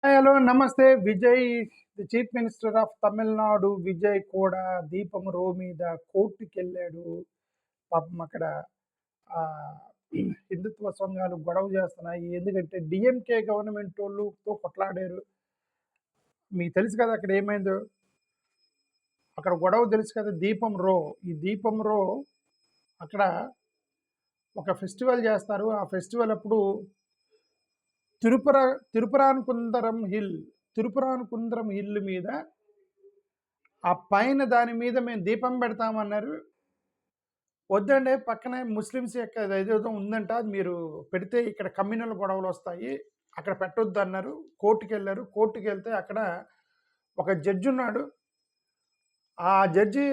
Hello నమస్తే. Vijay the chief minister of Tamil Nadu Vijay కూడా దీపం రో మీద కోర్టుకెళ్ళాడు. పాపం అక్కడ ఆహ్, హిందుత్వ సంఘాలు గొడవ చేస్తున్నాయి. ఎందుకంటే డీఎంకే గవర్నమెంటోళ్ళుతో కొట్లాడారు. మీకు తెలుసు కదా అక్కడ ఏమైందో? అక్కడ గొడవ తెలుసు కదా! దీపం రో. ఈ దీపం రో అక్కడ ఒక ఫెస్టివల్ చేస్తారు. ఆ ఫెస్టివల్ అప్పుడు తిరుపర తిరుపరాన్కుందరం హిల్ తిరుపరాన్కుందరం హిల్ మీద ఆ పైన దాని మీద మేము దీపం పెడతామన్నారు. వద్దండి పక్కనే ముస్లిమ్స్ యొక్క అదేదో ఉందంట. అది మీరు పెడితే ఇక్కడ కమ్యూనల్ గొడవలొస్తాయి. అక్కడ పెట్టొద్దన్నారు. కోర్టుకెళ్లారు. కోర్టుకెళ్తే అక్కడ ఒక జడ్జి ఉన్నాడు. ఆ జడ్జి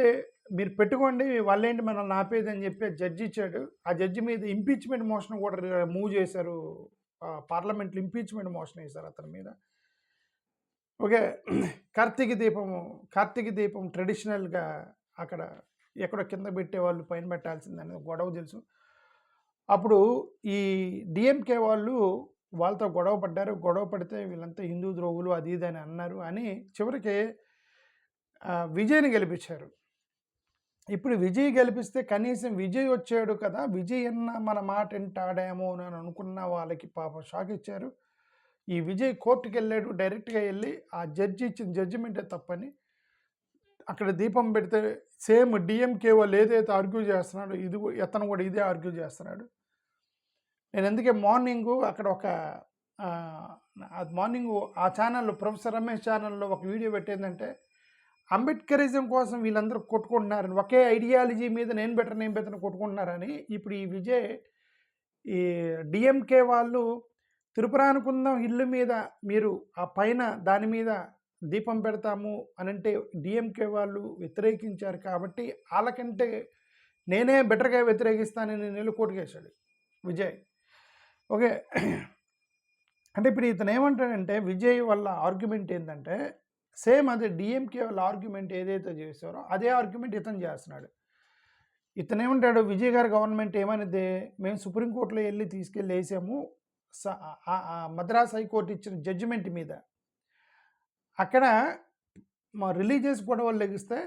మీరు పెట్టుకోండి వాళ్ళేంటి మనల్ని ఆపేదని చెప్పి జడ్జి ఇచ్చాడు. ఆ జడ్జి మీద ఇంపీచ్‌మెంట్ మోషన్ కూడా మూవ్ చేశారు. పార్లమెంట్‌లో ఇంపీచ్‌మెంట్ మోషన్ ఏశారు అతని మీద. ఓకే. కార్తీక దీపం ట్రెడిషనల్‌గా అక్కడ ఎక్కడో కింద పెట్టేవాళ్ళు పైన పెట్టాల్సిందని గొడవ తెలుసు. అప్పుడు ఈ డీఎంకే వాళ్ళు వాళ్ళతో గొడవ పడ్డారు. గొడవ పడితే వీళ్ళంతా హిందూ ద్రోహులు అది ఇది అని అన్నారు అని చివరికి విజయ్‌ని గెలిపించారు. ఇప్పుడు విజయ్ గెలిపిస్తే కనీసం విజయ్ వచ్చాడు కదా! విజయ్ అన్న మన మాట వింటాడేమో అని అనుకున్న వాళ్ళకి పాపం షాక్ ఇచ్చారు. ఈ విజయ్ కోర్టుకెళ్ళాడు. డైరెక్ట్‌గా ఎళ్లి ఆ జడ్జి ఇచ్చిన జడ్జిమెంటే తప్పని అక్కడ దీపం పెడితే సేమ్ డీఎంకే వాళ్ళు ఏదైతే ఆర్గ్యూ చేస్తున్నాడో ఇతను కూడా ఇదే ఆర్గ్యూ చేస్తున్నాడు. నేను అందుకే మార్నింగు అక్కడ ఒక మార్నింగు ఆ ఛానల్‌లో ప్రొఫెసర్ రమేష్ ఛానల్‌లో ఒక వీడియో పెట్టేందంటే అంబేద్కరిజం కోసం వీళ్ళందరూ కొట్టుకుంటున్నారని, ఒకే ఐడియాలజీ మీద నేను బెటర్ కొట్టుకుంటున్నారని ఇప్పుడు ఈ విజయ్ ఈ డీఎంకే వాళ్ళు తిరుపరానుకుందం ఇల్లు మీద మీరు ఆ పైన దాని మీద దీపం పెడతాము అనంటే డీఎంకే వాళ్ళు వ్యతిరేకించారు కాబట్టి వాళ్ళకంటే నేనే బెటర్‌గా వ్యతిరేకిస్తానని నెల్లు కోర్టుకేశాడు విజయ్. ఓకే. అంటే ఇప్పుడు ఇతను ఏమంటాడంటే విజయ్ వాళ్ళ ఆర్గ్యుమెంట్ ఏందంటే సేమ్ అదే డీఎంకే వాళ్ళ ఆర్గ్యుమెంట్ ఏదైతే చేశారో అదే ఆర్గ్యుమెంట్ ఇతను చేస్తున్నాడు. ఇతను ఏమంటాడు విజయ్ గారి గవర్నమెంట్ ఏమనిద్ది మేము సుప్రీంకోర్టులో వెళ్ళి తీసుకెళ్ళి వేసాము మద్రాస్ హైకోర్టు ఇచ్చిన జడ్జిమెంట్ మీద. అక్కడ మా రిలీజియస్ గొడవలు లెగిస్తే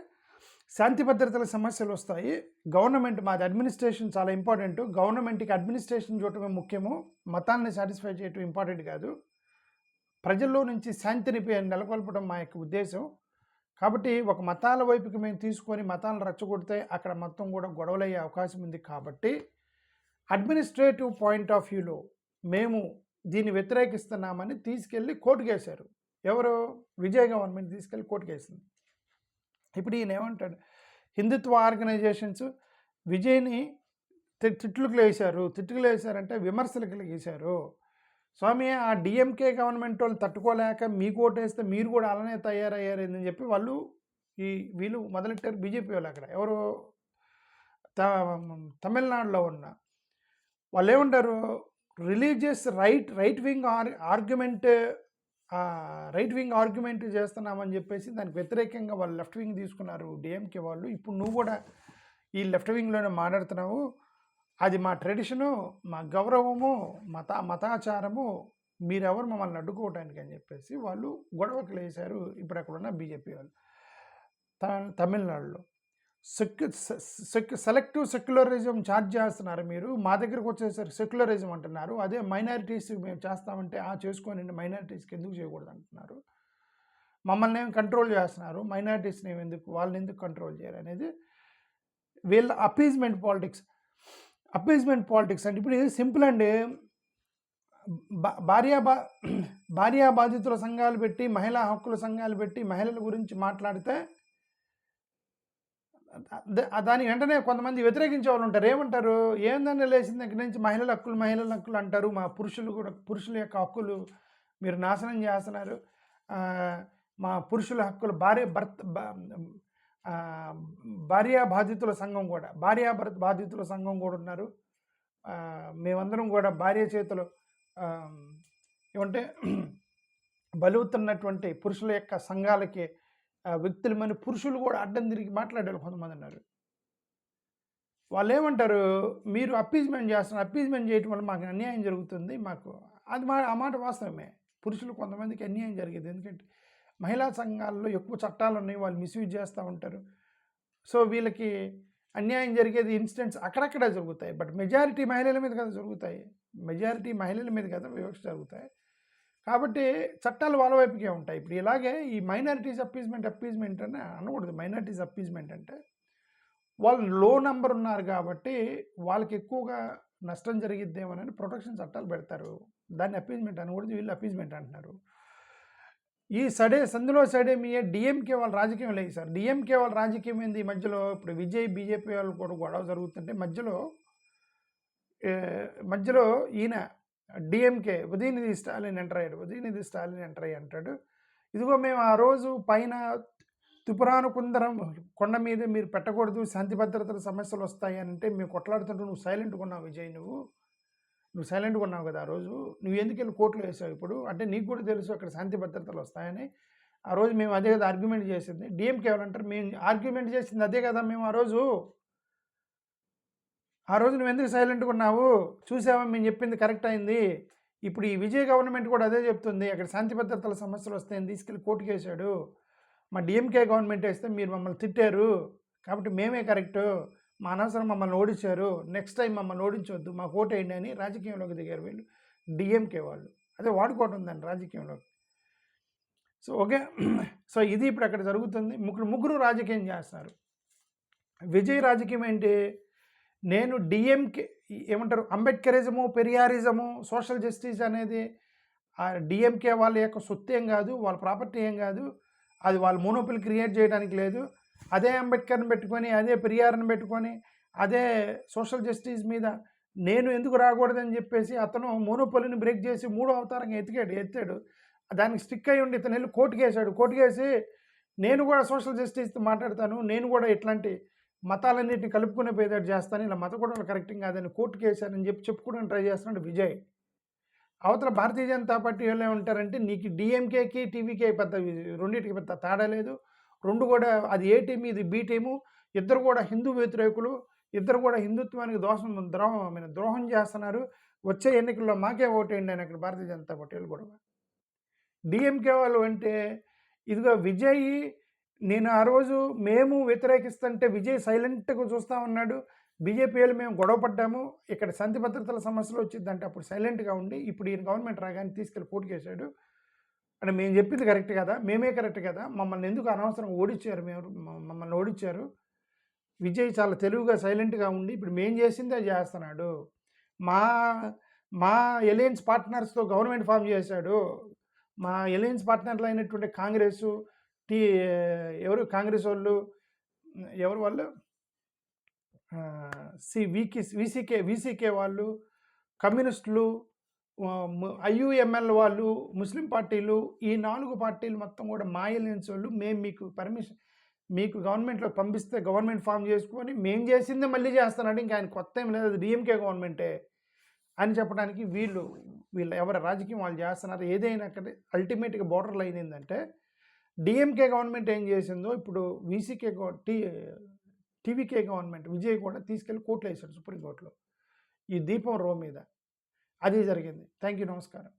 శాంతి భద్రతల సమస్యలు వస్తాయి. గవర్నమెంట్ మాది అడ్మినిస్ట్రేషన్ చాలా ఇంపార్టెంట్. గవర్నమెంట్కి అడ్మినిస్ట్రేషన్ చూడటమే ముఖ్యము. మతాన్ని సాటిస్ఫై చేయటం ఇంపార్టెంట్ కాదు. ప్రజల్లో నుంచి శాంతిని నెలకొల్పడం మా యొక్క ఉద్దేశం. కాబట్టి ఒక మతాల వైపుకి మేము తీసుకొని మతాలను రెచ్చగొడితే అక్కడ మొత్తం కూడా గొడవలయ్యే అవకాశం ఉంది. కాబట్టి అడ్మినిస్ట్రేటివ్ పాయింట్ ఆఫ్ వ్యూలో మేము దీన్ని వ్యతిరేకిస్తున్నామని తీసుకెళ్ళి కోర్టుకేశారు. ఎవరు? విజయ్ గవర్నమెంట్ తీసుకెళ్ళి కోర్టుకేసింది. ఇప్పుడు ఈయన ఏమంటాడు హిందుత్వ ఆర్గనైజేషన్స్ విజయ్ని తిట్లకు వేశారంటే విమర్శలకు వేశారు. స్వామి ఆ డీఎంకే గవర్నమెంట్ వాళ్ళు తట్టుకోలేక మీకు ఓటేస్తే మీరు కూడా అలానే తయారయ్యారని చెప్పి వీళ్ళు మొదలెట్టారు బీజేపీ వాళ్ళు. అక్కడ ఎవరు తమిళనాడులో ఉన్న వాళ్ళు ఏమంటారు రిలీజియస్ రైట్ వింగ్ ఆర్గ్యుమెంట్ చేస్తున్నామని చెప్పేసి దానికి వ్యతిరేకంగా వాళ్ళు లెఫ్ట్ వింగ్ తీసుకున్నారు డిఎంకే వాళ్ళు. ఇప్పుడు నువ్వు కూడా ఈ లెఫ్ట్ వింగ్లోనే మాట్లాడుతున్నావు, అది మా ట్రెడిషను, మా గౌరవము, మతాచారము, మీరెవరు మమ్మల్ని అడ్డుకోవటానికి అని చెప్పేసి వాళ్ళు గొడవకు లేశారు. ఇప్పుడు అక్కడ ఉన్న బీజేపీ వాళ్ళు తమిళనాడులో సెలెక్టివ్ సెక్యులరిజం ఛార్జ్ చేస్తున్నారు. మీరు మా దగ్గరకు వచ్చేసరికి సెక్యులరిజం అంటున్నారు. అదే మైనారిటీస్ మేము చేస్తామంటే చేసుకోని మైనారిటీస్కి ఎందుకు చేయకూడదు అంటున్నారు. మమ్మల్ని ఏమి కంట్రోల్ చేస్తున్నారు, మైనారిటీస్ని వాళ్ళని ఎందుకు కంట్రోల్ చేయాలి అనేది వీళ్ళ అపీజ్మెంట్ పాలిటిక్స్ అంటే ఇప్పుడు సింపుల్ అండి. భార్యా బాధితుల సంఘాలు పెట్టి మహిళా హక్కుల సంఘాలు పెట్టి మహిళల గురించి మాట్లాడితే దాని వెంటనే కొంతమంది వ్యతిరేకించే వాళ్ళు ఉంటారు. ఏమంటారు, ఏందన్నా లేచిన దగ్గర నుంచి మహిళల హక్కులు అంటారు, మా పురుషుల యొక్క హక్కులు మీరు నాశనం చేస్తున్నారు, మా పురుషుల హక్కులు భార్యా బాధితుల సంఘం కూడా ఉన్నారు. మేమందరం కూడా భార్య చేతులు ఏమంటే బలుగుతున్నటువంటి పురుషుల యొక్క సంఘాలకి వ్యక్తులమైన పురుషులు కూడా అడ్డం తిరిగి మాట్లాడారు కొంతమంది ఉన్నారు. వాళ్ళు ఏమంటారు, మీరు అప్పీజ్మెంట్ చేయటం వల్ల మాకు అన్యాయం జరుగుతుంది, మాకు అది ఆ మాట వాస్తవమే. పురుషులు కొంతమందికి అన్యాయం జరిగేది. ఎందుకంటే మహిళా సంఘాల్లో ఎక్కువ చట్టాలు ఉన్నాయి, వాళ్ళు మిస్యూజ్ చేస్తూ ఉంటారు. సో వీళ్ళకి అన్యాయం జరిగేది ఇన్సిడెంట్స్ అక్కడక్కడే జరుగుతాయి. బట్ మెజారిటీ మహిళల మీద కదా జరుగుతాయి. మెజారిటీ మహిళల మీద కదా వివక్ష జరుగుతాయి. కాబట్టి చట్టాలు వాళ్ళ వైపుకే ఉంటాయి. ఇప్పుడు ఇలాగే ఈ మైనారిటీస్ అప్పీజ్మెంట్ అని అనకూడదు. మైనారిటీస్ అప్పీజ్మెంట్ అంటే వాళ్ళు లో నంబర్ ఉన్నారు కాబట్టి వాళ్ళకి ఎక్కువగా నష్టం జరిగిద్దేమోనని ప్రొటెక్షన్ చట్టాలు పెడతారు. దాన్ని అప్పీజ్మెంట్ అనకూడదు, వీళ్ళు అప్పీజ్మెంట్ అంటున్నారు. ఈ సందులో సడేమియే డిఎంకే వాళ్ళ రాజకీయం లేదు సార్. డిఎంకే వాళ్ళ రాజకీయం ఏంది ఈ మధ్యలో? ఇప్పుడు విజయ్ బీజేపీ వాళ్ళు కూడా గొడవ జరుగుతుంటే మధ్యలో ఈయన డిఎంకే ఉదయనిధి స్టాలిన్ ఎంటర్ అయ్యాడు. ఉదయనిధి స్టాలిన్ ఎంటర్ అయ్యి అంటాడు, ఇదిగో మేము ఆ రోజు పైన తుపురాను కుందరం కొండ మీద మీరు పెట్టకూడదు, శాంతి భద్రతల సమస్యలు వస్తాయి అని అంటే మేము కొట్లాడుతుంటూ నువ్వు సైలెంట్గా ఉన్నావు విజయ్. నువ్వు సైలెంట్గా ఉన్నావు కదా ఆ రోజు. నువ్వు ఎందుకు వెళ్ళి కోర్టులో వేసావు ఇప్పుడు? అంటే నీకు కూడా తెలుసు అక్కడ శాంతి భద్రతలు వస్తాయని. ఆ రోజు మేము అదే కదా ఆర్గ్యుమెంట్ చేసింది. డిఎంకే వాళ్ళంటారు మేము ఆర్గ్యుమెంట్ చేసింది అదే కదా మేము ఆ రోజు నువ్వు ఎందుకు సైలెంట్గా ఉన్నావు? చూసావా మేము చెప్పింది కరెక్ట్ అయింది. ఇప్పుడు ఈ విజయ్ గవర్నమెంట్ కూడా అదే చెప్తుంది, అక్కడ శాంతి భద్రతల సమస్యలు వస్తాయని తీసుకెళ్ళి కోర్టుకు వేసాడు. మా డిఎంకే గవర్నమెంట్ వేస్తే మీరు మమ్మల్ని తిట్టారు కాబట్టి మేమే కరెక్టు, మా అనవసరం మమ్మల్ని ఓడించారు, నెక్స్ట్ టైం మమ్మల్ని ఓడించవద్దు, మాకు ఓటు వేయండి అని రాజకీయంలోకి దిగారు వీళ్ళు డిఎంకే వాళ్ళు. అదే వాడుకోవటం ఉందండి రాజకీయంలోకి. So okay. సో ఇది ఇప్పుడు అక్కడ జరుగుతుంది. ముగ్గురు రాజకీయం చేస్తున్నారు. విజయ్ రాజకీయం ఏంటి? నేను డిఎంకే ఏమంటారు అంబేద్కరిజము, పెరియారిజము, సోషల్ జస్టిస్ అనేది డిఎంకే వాళ్ళ యొక్క సొత్తు ఏం కాదు, వాళ్ళ ప్రాపర్టీ ఏం కాదు, అది వాళ్ళ మోనోపిల్ క్రియేట్ చేయడానికి లేదు. అదే అంబేద్కర్ని పెట్టుకొని, అదే పెరియార్ని పెట్టుకొని, అదే సోషల్ జస్టిస్ మీద నేను ఎందుకు రాకూడదని చెప్పేసి అతను మోనోపోలిని బ్రేక్ చేసి 3వ అవతారంగా ఎత్తాడు. దానికి స్టిక్ అయి ఉండి ఇతను వెళ్ళి కోర్టుకేసాడు. కోర్టుకేసి నేను కూడా సోషల్ జస్టిస్ మాట్లాడతాను, నేను కూడా ఇట్లాంటి మతాలన్నింటినీ కలుపుకునే పేదట్టు చేస్తాను, ఇలా మత కూడా కరెక్టింగ్ కాదని కోర్టుకు వేశానని చెప్పుకోవడానికి ట్రై చేస్తున్నాడు విజయ్. అవతల భారతీయ జనతా పార్టీ వాళ్ళు ఏమంటారంటే నీకు డిఎంకేకి టీవీకే రెండింటికి పెద్ద తేడా లేదు, రెండు కూడా అది ఏ టీం ఇది బి టీము, ఇద్దరు కూడా హిందూ వ్యతిరేకులు, ఇద్దరు కూడా హిందుత్వానికి ద్రోహం చేస్తున్నారు, వచ్చే ఎన్నికల్లో మాకే ఓటేయండి అని అక్కడ భారతీయ జనతా పార్టీ వాళ్ళు కూడా. డిఎంకే వాళ్ళు అంటే ఇదిగో విజయ్, నేను ఆ రోజు మేము వ్యతిరేకిస్తుంటే విజయ్ సైలెంట్గా చూస్తూ ఉన్నాడు, బీజేపీలు మేము గొడవపడ్డాము, ఇక్కడ శాంతి భద్రతల సమస్యలు వచ్చిందంటే అప్పుడు సైలెంట్గా ఉండి ఇప్పుడు ఈయన గవర్నమెంట్ రాగానే తీసుకెళ్ళి కోర్టుకేసాడు. అంటే మేము చెప్పింది కరెక్ట్ కదా, మేమే కరెక్ట్ కదా, మమ్మల్ని ఎందుకు అనవసరం ఓడించారు, మమ్మల్ని ఓడించారు. విజయ్ చాలా తెలివిగా సైలెంట్గా ఉండి ఇప్పుడు మేము చేసిందే చేస్తున్నాడు. మా ఎలయన్స్ పార్ట్నర్స్తో గవర్నమెంట్ ఫామ్ చేశాడు. మా ఎలయన్స్ పార్ట్నర్లు అయినటువంటి కాంగ్రెస్ కాంగ్రెస్ వాళ్ళు ఎవరు వాళ్ళు వీసీకే వాళ్ళు, కమ్యూనిస్టులు, ఐయుఎంఎల్ వాళ్ళు, ముస్లిం పార్టీలు, ఈ 4 పార్టీలు మొత్తం కూడా మా ఎలయన్స్ వాళ్ళు. మేము మీకు గవర్నమెంట్లో పంపిస్తే గవర్నమెంట్ ఫామ్ చేసుకొని మేము చేసిందే మళ్ళీ చేస్తున్నాడు, ఇంకా ఆయన కొత్త ఏం లేదు, అది డిఎంకే గవర్నమెంటే అని చెప్పడానికి వీళ్ళు ఎవరి రాజకీయం వాళ్ళు చేస్తున్నారు. ఏదైనా అక్కడ అల్టిమేట్గా బోర్డర్ లైన్ ఏంటంటే డిఎంకే గవర్నమెంట్ ఏం చేసిందో ఇప్పుడు టీవీకే గవర్నమెంట్ విజయ్ కూడా తీసుకెళ్ళి కోర్టులో వేశాడు, సుప్రీంకోర్టులో, ఈ దీపం రో మీద. అది జరిగింది. థ్యాంక్ యూ, నమస్కారం.